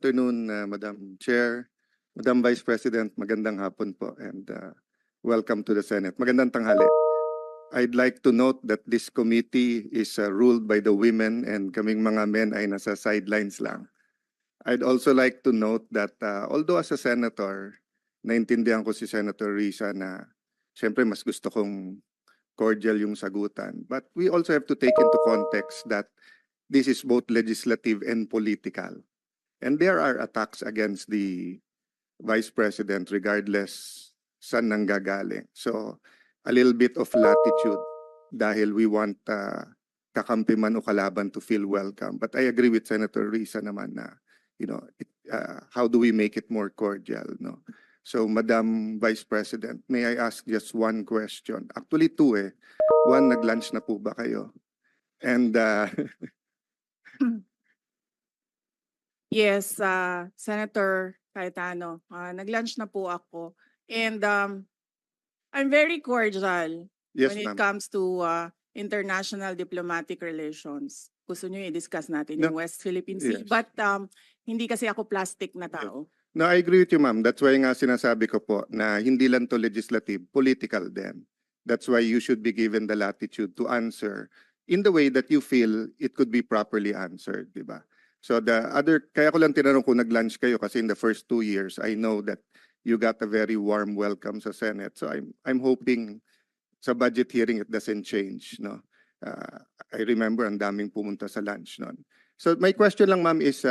afternoon, Madam Chair, Madam Vice President, magandang hapon po, and welcome to the Senate. Magandang tanghali. I'd like to note that this committee is ruled by the women and kaming mga men ay nasa sidelines lang. I'd also like to note that although as a senator, naintindihan ko si Senator Risa na siyempre mas gusto kong cordial yung sagutan. But we also have to take into context that this is both legislative and political. And there are attacks against the Vice President regardless saan nanggagaling. So a little bit of latitude dahil we want kakampi man o kalaban to feel welcome. But I agree with Senator Risa naman na, how do we make it more cordial, no? So, Madam Vice President, may I ask just one question? Actually, two eh. One, nag-lunch na po ba kayo? And Yes, Senator Cayetano, nag-lunch na po ako. And I'm very cordial yes, when it ma'am. comes to international diplomatic relations. Gusto nyo i-discuss natin No, yung West Philippine Sea. yes. But hindi kasi ako plastic na tao. No, I agree with you, ma'am. That's why nga sinasabi ko po na hindi lang to legislative, political din. That's why you should be given the latitude to answer in the way that you feel it could be properly answered, di ba? So kaya ko lang tinanong kung nag-lunch kayo kasi in the first 2 years, I know that you got a very warm welcome sa Senate. So I'm hoping sa budget hearing it doesn't change, no? I remember ang daming pumunta sa lunch noon. So my question lang, ma'am, is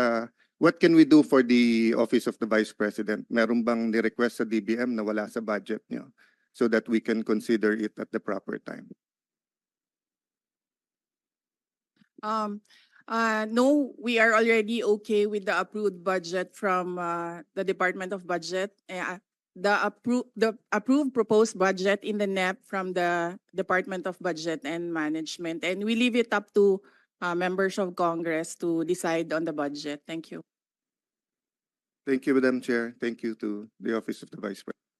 what can we do for the Office of the Vice President? Meron bang ni-request sa DBM na wala sa budget niyo so that we can consider it at the proper time? No, we are already okay with the approved budget from the Department of Budget. The approved proposed budget in the NEP from the Department of Budget and Management. And we leave it up to members of Congress to decide on the budget. Thank you. Thank you, Madam Chair. Thank you to the Office of the Vice President.